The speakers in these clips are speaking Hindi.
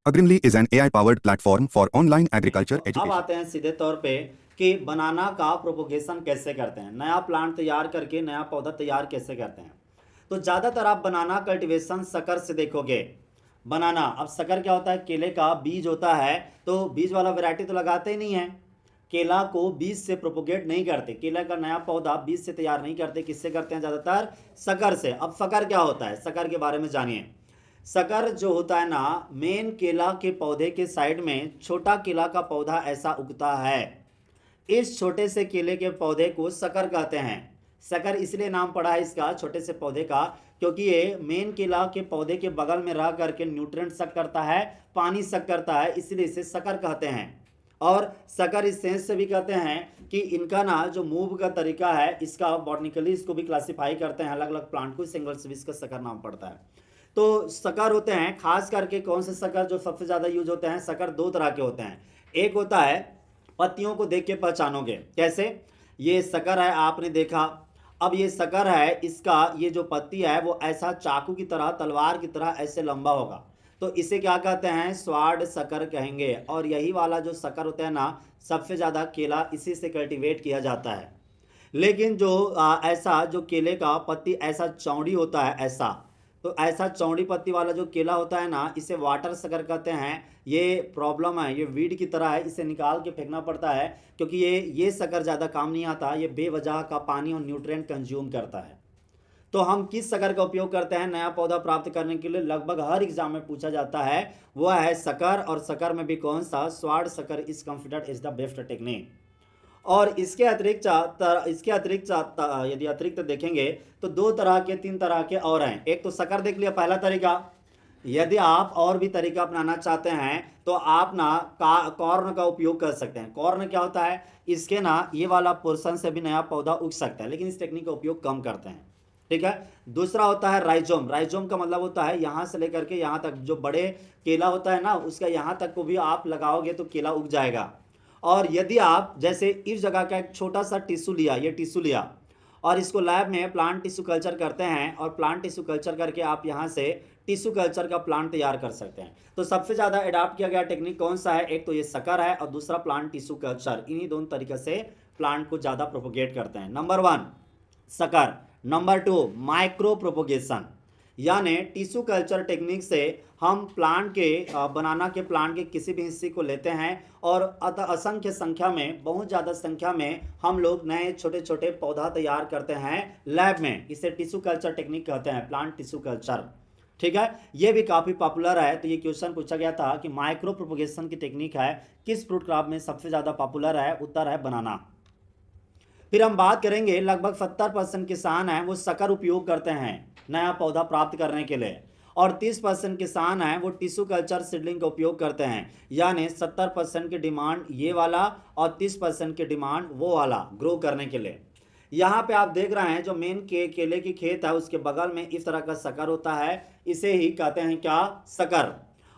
Agrimly is an AI-powered platform for online agriculture अब education. आते हैं सीधे तौर पे कि बनाना का प्रोपोगेशन कैसे करते हैं, नया प्लांट तैयार करके नया पौधा तैयार कैसे करते हैं। तो ज़्यादातर आप बनाना कल्टीवेशन शक्कर से देखोगे। बनाना, अब शक्कर क्या होता है, केले का बीज होता है, तो बीज वाला वैरायटी तो लगाते ही नहीं है। केला को बीज से प्रोपोगेट नहीं करते, केला का नया पौधा बीज से तैयार नहीं करते, किससे करते हैं, ज़्यादातर शक्कर से। अब शक्कर क्या होता है, शक्कर के बारे में जानिए। शक्कर जो होता है ना, मेन केला के पौधे के साइड में छोटा केला का पौधा ऐसा उगता है। इस छोटे से केले के पौधे को शक्कर कहते हैं। शक्कर इसलिए नाम पड़ा है इसका छोटे से पौधे का, क्योंकि ये मेन केला के पौधे के बगल में रह करके न्यूट्रिएंट सक करता है, पानी सक करता है, इसलिए इसे शक्कर कहते हैं। और शक्कर इस सेंस से भी कहते हैं कि इनका ना जो मूव का तरीका है, इसका बॉटनिकली इसको भी क्लासिफाई करते हैं अलग अलग प्लांट को, सिंगल स्विच का शक्कर नाम पड़ता है। तो शक्कर होते हैं, खास करके कौन से शक्कर जो सबसे ज़्यादा यूज होते हैं, शक्कर दो तरह के होते हैं। एक होता है पत्तियों को देख के पहचानोगे कैसे, ये शक्कर है आपने देखा, अब ये शक्कर है, इसका ये जो पत्ती है वो ऐसा चाकू की तरह, तलवार की तरह ऐसे लंबा होगा, तो इसे क्या कहते हैं, स्वाड शक्कर कहेंगे। और यही वाला जो शक्कर होता है ना, सबसे ज़्यादा केला इसी से कल्टीवेट किया जाता है। लेकिन जो ऐसा जो केले का पत्ती ऐसा चौड़ी होता है ऐसा, तो ऐसा चौड़ी पत्ती वाला जो केला होता है ना, इसे वाटर शक्कर कहते हैं। ये प्रॉब्लम है, ये वीड की तरह है, इसे निकाल के फेंकना पड़ता है, क्योंकि ये शक्कर ज़्यादा काम नहीं आता, ये बेवजह का पानी और न्यूट्रिएंट कंज्यूम करता है। तो हम किस शक्कर का उपयोग करते हैं नया पौधा प्राप्त करने के लिए, लगभग हर एग्जाम में पूछा जाता है, वह है शक्कर। और शक्कर में भी कौन सा, स्वाड शक्कर is considered is the best technique. और इसके अतिरिक्त यदि अतिरिक्त देखेंगे तो दो तरह के, तीन तरह के और हैं। एक तो शक्कर देख लिया, पहला तरीका। यदि आप और भी तरीका अपनाना चाहते हैं तो आप ना कॉर्न का उपयोग कर सकते हैं। कॉर्न क्या होता है, इसके ना ये वाला पोर्शन से भी नया पौधा उग सकता है, लेकिन इस टेक्निक का उपयोग कम करते हैं, ठीक है। दूसरा होता है राइजोम। राइजोम का मतलब होता है यहाँ से लेकर के यहाँ तक, जो बड़े केला होता है ना, उसका यहाँ तक को भी आप लगाओगे तो केला उग जाएगा। और यदि आप जैसे इस जगह का एक छोटा सा टिश्यू लिया, ये टिश्यू लिया, और इसको लैब में प्लांट टिश्यू कल्चर करते हैं, और प्लांट टिश्यू कल्चर करके आप यहाँ से टिश्यू कल्चर का प्लांट तैयार कर सकते हैं। तो सबसे ज़्यादा अडॉप्ट किया गया टेक्निक कौन सा है, एक तो ये शक्कर है और दूसरा प्लांट टिश्यू कल्चर। इन्हीं दोनों तरीके से प्लांट को ज़्यादा प्रोपोगेट करते हैं। नंबर 1 शक्कर, नंबर 2 माइक्रो प्रोपोगेशन, यानी टिश्यू कल्चर टेक्निक से हम प्लांट के बनाना के प्लांट के किसी भी हिस्से को लेते हैं और असंख्य संख्या में, बहुत ज़्यादा संख्या में हम लोग नए छोटे छोटे पौधा तैयार करते हैं लैब में। इसे टिश्यू कल्चर टेक्निक कहते हैं, प्लांट टिश्यू कल्चर, ठीक है। ये भी काफ़ी पॉपुलर है। तो ये क्वेश्चन पूछा गया था कि माइक्रो प्रोपोगेशन की टेक्निक है किस फ्रूट क्रॉप में सबसे ज़्यादा पॉपुलर है, उत्तर है बनाना। फिर हम बात करेंगे, लगभग 70% किसान हैं वो शक्कर उपयोग करते हैं नया पौधा प्राप्त करने के लिए, और 30% किसान हैं वो टिश्यू कल्चर सीडलिंग का उपयोग करते हैं। यानी 70% की डिमांड ये वाला और 30% की डिमांड वो वाला ग्रो करने के लिए। यहाँ पे आप देख रहे हैं जो मेन केले की खेत है उसके बगल में इस तरह का शक्कर होता है, इसे ही कहते हैं क्या, शक्कर।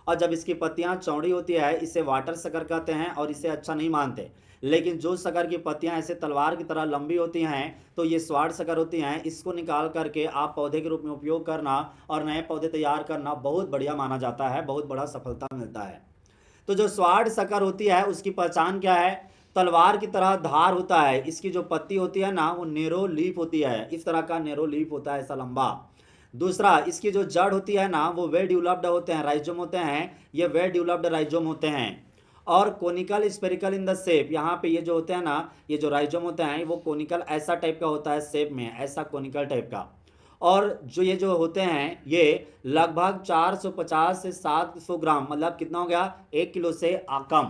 और जब इसकी पत्तियां चौड़ी होती है इसे वाटर शक्कर कहते हैं, और इसे अच्छा नहीं मानते। लेकिन जो शक्कर की पत्तियां ऐसे तलवार की तरह लंबी होती हैं तो ये स्वाड शक्कर होती हैं। इसको निकाल करके आप पौधे के रूप में उपयोग करना और नए पौधे तैयार करना बहुत बढ़िया माना जाता है, बहुत बड़ा सफलता मिलता है। तो जो स्वाड शक्कर होती है उसकी पहचान क्या है, तलवार की तरह धार होता है, इसकी जो पत्ती होती है ना वो नेरो लीफ होती है, इस तरह का नेरो लीफ होता है, ऐसा लंबा। दूसरा, इसकी जो जड़ होती है ना वो वेल डेवलप्ड होते हैं, राइजोम होते हैं, ये वेल डेवलप्ड राइजोम होते हैं। और conical spherical in the shape, यहाँ पे ये जो होते हैं ना, ये जो राइजोम होते हैं वो कोनिकल ऐसा टाइप का होता है शेप में, ऐसा कोनिकल टाइप का। और जो ये जो होते हैं ये लगभग 450 से 700 ग्राम, मतलब कितना हो गया, 1 किलो से कम,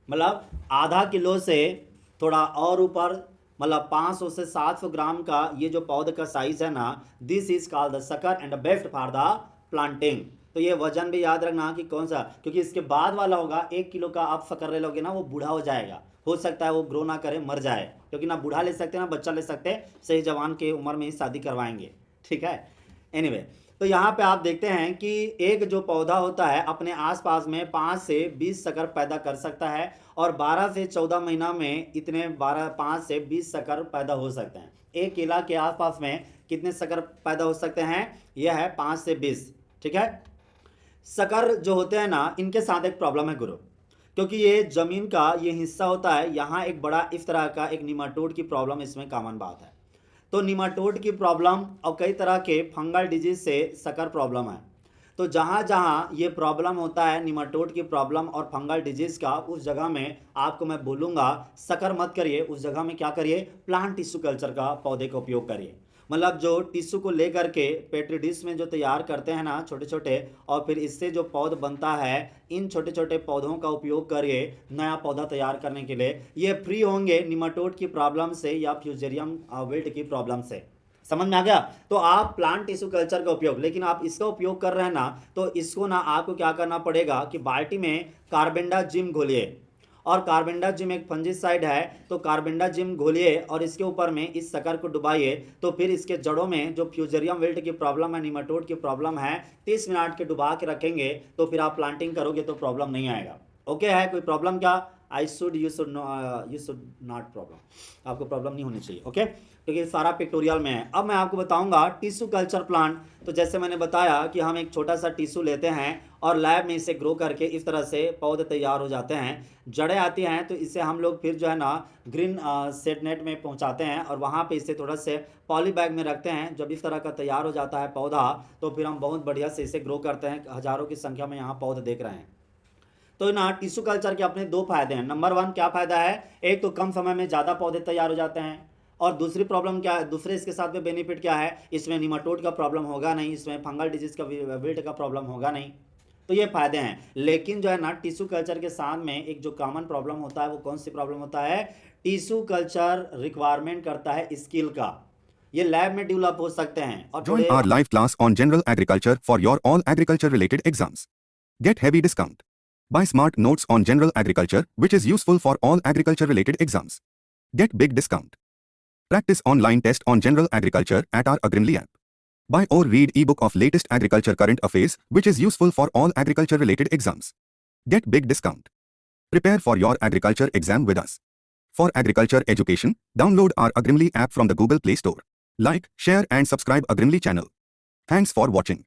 मतलब आधा किलो से थोड़ा और ऊपर, मतलब 500 से 700 ग्राम का ये जो पौधे का साइज है ना, दिस इज कॉल्ड द शक्कर and best for the planting. तो ये वजन भी याद रखना कि कौन सा, क्योंकि इसके बाद वाला होगा 1 किलो का आप शक्कर ले लोगे ना, वो बूढ़ा हो जाएगा, हो सकता है वो ग्रो ना करे, मर जाए, क्योंकि ना बूढ़ा ले सकते ना बच्चा ले सकते, सही जवान के उम्र में ही शादी करवाएंगे, ठीक है। एनीवे तो यहाँ पे आप देखते हैं कि एक जो पौधा होता है अपने आसपास में 5 से 20 शक्कर पैदा कर सकता है, और 12 से 14 महीना में इतने 5 से 20 शक्कर पैदा हो सकते हैं। एक केला के आसपास में कितने शक्कर पैदा हो सकते हैं, यह है 5 से 20, ठीक है। सकर जो होते हैं ना, इनके साथ एक प्रॉब्लम है गुरु, क्योंकि ये जमीन का ये हिस्सा होता है, यहाँ एक बड़ा इस तरह का एक निमाटोड की प्रॉब्लम इसमें कॉमन बात है। तो निमाटोड की प्रॉब्लम और कई तरह के फंगल डिजीज से सकर प्रॉब्लम है। तो जहाँ जहाँ ये प्रॉब्लम होता है निमाटोड की प्रॉब्लम और फंगल डिजीज का, उस जगह में आपको मैं बोलूँगा सकर मत करिए, उस जगह में क्या करिए, प्लांट टिश्यू कल्चर का पौधे का उपयोग करिए। मतलब जो टिश्यू को लेकर के पेट्री डिश में जो तैयार करते हैं ना छोटे छोटे, और फिर इससे जो पौध बनता है, इन छोटे छोटे पौधों का उपयोग करिए नया पौधा तैयार करने के लिए। ये फ्री होंगे निमाटोड की प्रॉब्लम से या फ्यूजेरियम विल्ट की प्रॉब्लम से। समझ में आ गया? तो आप प्लांट टिश्यू कल्चर का उपयोग, लेकिन आप इसका उपयोग कर रहे हैं ना, तो इसको ना आपको क्या करना पड़ेगा कि बाल्टी में कार्बेंडाजिम घोलिए, और कार्बेंडाजिम एक फंजिसाइड है, तो कार्बेंडाजिम घोलिए और इसके ऊपर में इस शक्कर को डुबाइए। तो फिर इसके जड़ों में जो फ्यूजेरियम विल्ट की प्रॉब्लम है, निमाटोड की प्रॉब्लम है, 30 मिनट के डुबा के रखेंगे, तो फिर आप प्लांटिंग करोगे तो प्रॉब्लम नहीं आएगा। ओके है? कोई प्रॉब्लम क्या? यू शुड नॉट प्रॉब्लम, आपको प्रॉब्लम नहीं होनी चाहिए। ओके, क्योंकि सारा पिक्टोरियल में है। अब मैं आपको बताऊंगा टिश्यू कल्चर प्लांट। तो जैसे मैंने बताया कि हम एक छोटा सा टिश्यू लेते हैं और लैब में इसे ग्रो करके इस तरह से पौधे तैयार हो जाते हैं, जड़ें आती हैं, तो इसे हम लोग फिर जो है ना ग्रीन सेट नेट में पहुंचाते हैं और वहाँ पे इसे थोड़ा से पॉली बैग में रखते हैं। जब इस तरह का तैयार हो जाता है पौधा, तो फिर हम बहुत बढ़िया से इसे ग्रो करते हैं। हज़ारों की संख्या में यहाँ पौधे देख रहे हैं। तो ना टिश्यू कल्चर के अपने दो फायदे हैं। नंबर 1 क्या फायदा है? एक तो कम समय में ज़्यादा पौधे तैयार हो जाते हैं, और दूसरी प्रॉब्लम क्या है, दूसरे इसके साथ में बेनिफिट क्या है, इसमें निमाटोड का प्रॉब्लम होगा नहीं, इसमें फंगल डिजीज का विल्ट का प्रॉब्लम होगा नहीं। तो ये फायदे हैं। लेकिन जो है ना टिश्यू कल्चर के साथ में एक जो कॉमन प्रॉब्लम होता है, वो कौन सी प्रॉब्लम होता है? टिश्यू कल्चर रिक्वायरमेंट करता है स्किल का। ये लैब में डेवलप हो सकते हैं और Join थोड़े our live class on general agriculture for your all agriculture related exams. Get heavy discount. Buy smart notes on general agriculture, which is useful for all agriculture related exams. Get big discount. Practice online test on general agriculture at our Agrimly app. Buy or read ebook of latest agriculture current affairs, which is useful for all agriculture related exams. Get big discount. Prepare for your agriculture exam with us. For agriculture education, download our Agrimly app from the Google Play Store. Like, share and subscribe Agrimly channel. Thanks for watching.